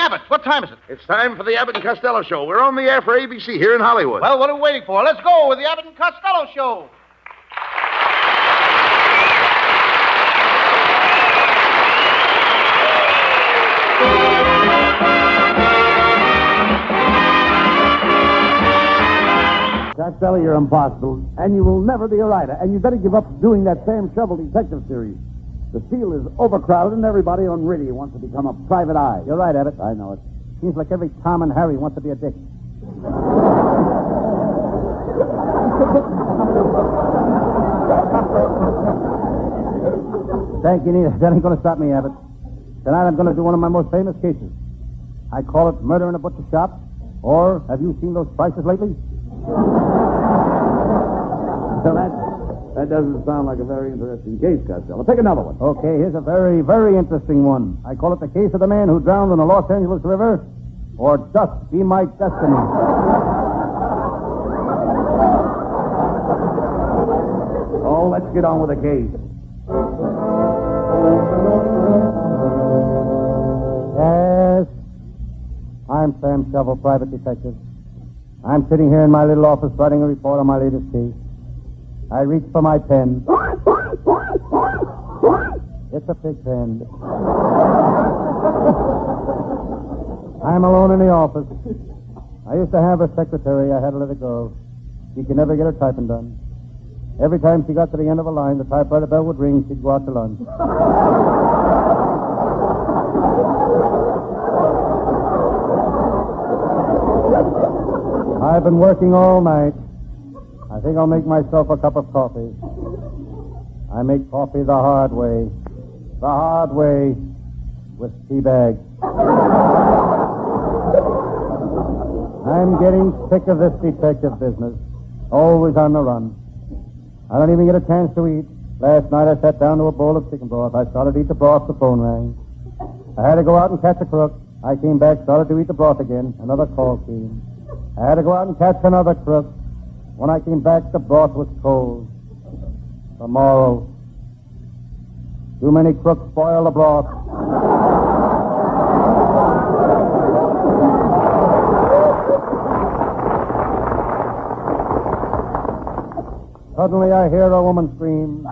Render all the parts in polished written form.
Abbott, what time is it? It's time for the Abbott and Costello Show. We're on the air for ABC here in Hollywood. Well, what are we waiting for? Let's go with the Abbott and Costello Show. Costello, you're impossible, and you will never be a writer. And you better give up doing that Sam Shovel detective series. The field is overcrowded, and everybody on radio wants to become a private eye. You're right, Abbott. I know it. Seems like every Tom and Harry wants to be a dick. Thank you, Nita. That ain't going to stop me, Abbott. Tonight I'm going to do one of my most famous cases. I call it Murder in a Butcher Shop, or Have You Seen Those Prices Lately? Well, that doesn't sound like a very interesting case, Costello. Take another one. Okay, here's a very, very interesting one. I call it the case of the man who drowned in the Los Angeles River, or Dust Be My Destiny. Oh, let's get on with the case. Yes, I'm Sam Shovel, private detective. I'm sitting here in my little office writing a report on my latest case. I reach for my pen. It's a pig pen. I'm alone in the office. I used to have a secretary. I had to let her go. She could never get her typing done. Every time she got to the end of a line, the typewriter bell would ring. She'd go out to lunch. I've been working all night. I think I'll make myself a cup of coffee. I make coffee the hard way. The hard way with tea bags. I'm getting sick of this detective business. Always on the run. I don't even get a chance to eat. Last night I sat down to a bowl of chicken broth. I started to eat the broth, the phone rang. I had to go out and catch a crook. I came back, started to eat the broth again. Another call came. I had to go out and catch another crook. When I came back, the broth was cold. Tomorrow. Too many crooks spoil the broth. Suddenly I hear a woman scream.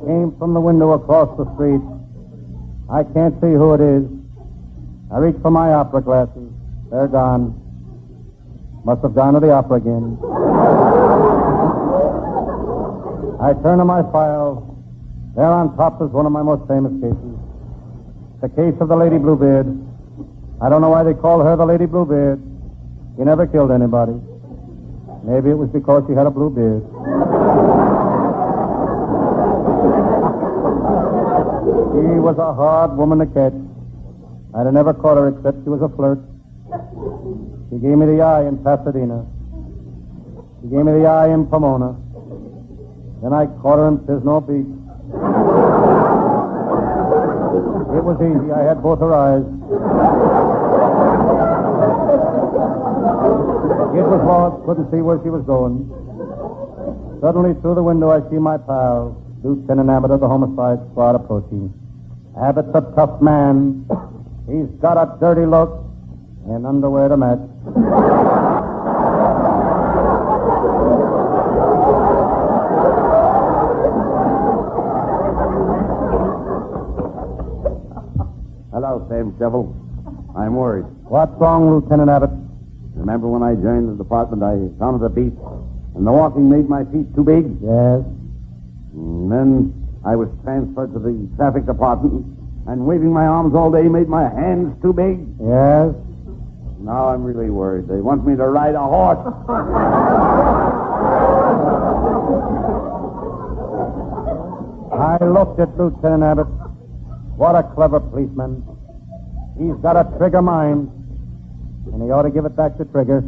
Came from the window across the street. I can't see who it is. I reach for my opera glasses. They're gone. Must have gone to the opera again. I turn to my file. There on top is one of my most famous cases. The case of the Lady Bluebeard. I don't know why they call her the Lady Bluebeard. She never killed anybody. Maybe it was because she had a blue beard. She was a hard woman to catch. I'd have never caught her except she was a flirt. She gave me the eye in Pasadena. She gave me the eye in Pomona. Then I caught her in Pisno Beach. It was easy. I had both her eyes. It was lost. Couldn't see where she was going. Suddenly, through the window, I see my pal, Lieutenant Abbott of the Homicide Squad, approaching. Abbott's a tough man. He's got a dirty look and underwear to match. Hello, Sam Shovel. I'm worried. What's wrong, Lieutenant Abbott? Remember when I joined the department, I found the beat, and the walking made my feet too big? Yes. And then I was transferred to the traffic department, and waving my arms all day made my hands too big. Yes. Now I'm really worried. They want me to ride a horse. I looked at Lieutenant Abbott. What a clever policeman. He's got a trigger mind, and he ought to give it back to Trigger.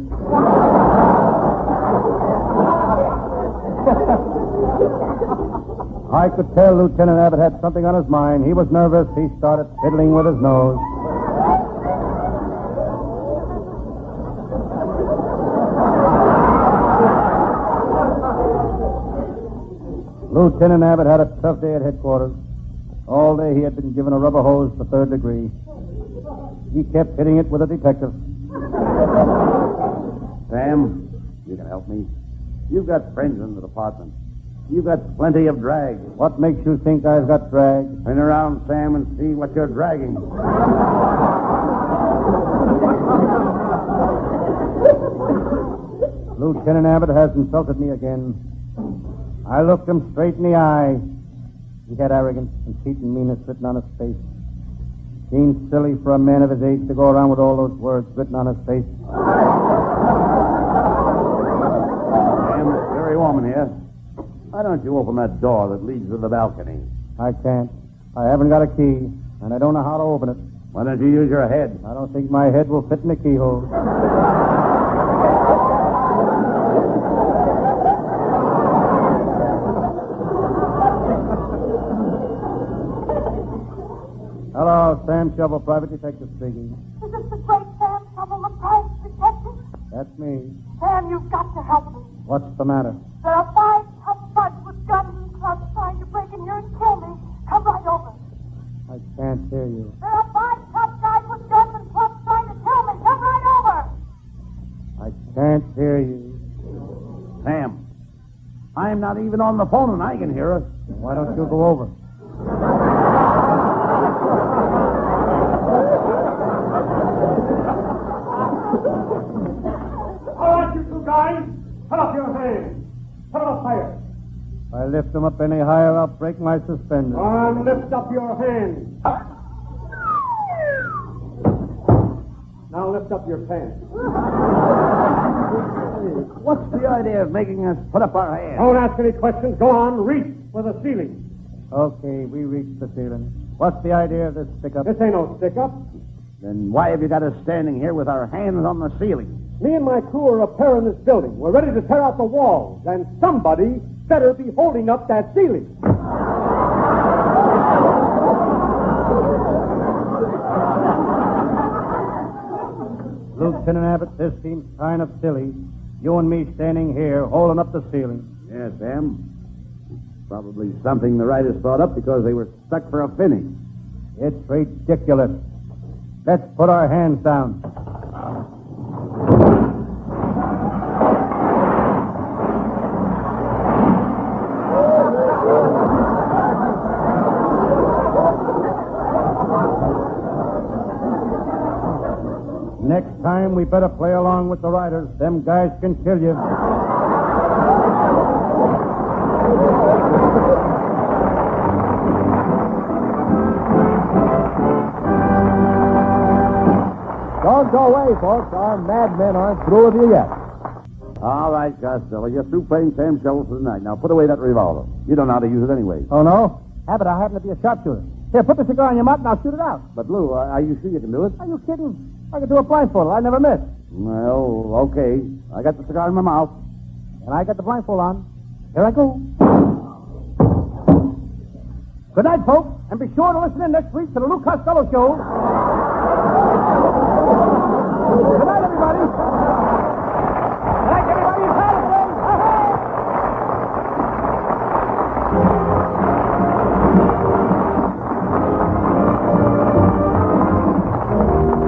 I could tell Lieutenant Abbott had something on his mind. He was nervous. He started fiddling with his nose. Lieutenant Abbott had a tough day at headquarters. All day he had been given a rubber hose for third degree. He kept hitting it with a detective. Sam, you can help me. You've got friends in the department. You've got plenty of drag. What makes you think I've got drag? Turn around, Sam, and see what you're dragging. Lieutenant Abbott has insulted me again. I looked him straight in the eye. He had arrogance, conceit, and meanness written on his face. Seems silly for a man of his age to go around with all those words written on his face. Sam, it's very warm in here. Why don't you open that door that leads to the balcony? I can't. I haven't got a key, and I don't know how to open it. Why don't you use your head? I don't think my head will fit in the keyhole. Hello, Sam Shovel, private detective speaking. Is this the great Sam Shovel, the private detective? That's me. Sam, you've got to help me. What's the matter? There are 5 tough bugs with guns and clubs trying to break in here and kill me. Come right over. I can't hear you. There are 5 tough guys with guns and clubs trying to kill me. Come right over. I can't hear you. Sam, I'm not even on the phone and I can hear us. Why don't you go over? All right, you two guys, put up your hands. Put up fire. If I lift them up any higher, I'll break my suspenders. Lift up your hands. Now lift up your pants. What's the idea of making us put up our hands? Don't ask any questions. Go on, reach for the ceiling. Okay, we reached the ceiling. What's the idea of this stick-up? This ain't no stick-up. Then why have you got us standing here with our hands on the ceiling? Me and my crew are repairing this building. We're ready to tear out the walls, and somebody better be holding up that ceiling. Lieutenant Abbott, this seems kind of silly. You and me standing here, holding up the ceiling. Yes, Sam. Probably something the writers thought up because they were stuck for a finish. It's ridiculous. Let's put our hands down. Next time, we better play along with the riders. Them guys can kill you. Don't go away, folks. Our madmen aren't through with you yet. All right, Costello, you're through playing Sam Shovel for the night. Now put away that revolver. You don't know how to use it anyway. Oh, no? Abbott, I happen to be a sharpshooter. Here, put the cigar in your mouth and I'll shoot it out. But, Lou, are you sure you can do it? Are you kidding? I could do a blindfold. I never miss. Well, okay. I got the cigar in my mouth. And I got the blindfold on. Here I go. Good night, folks. And be sure to listen in next week to the Lou Costello Show. Good night, everybody. Good night, everybody. It's Holiday.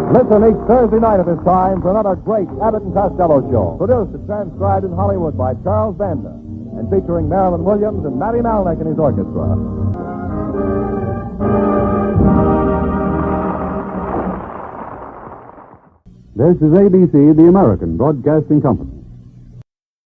Listen each Thursday night at this time for another great Abbott and Costello show. Produced and transcribed in Hollywood by Charles Banda and featuring Marilyn Williams and Matty Malnick and his orchestra. This is ABC, the American Broadcasting Company.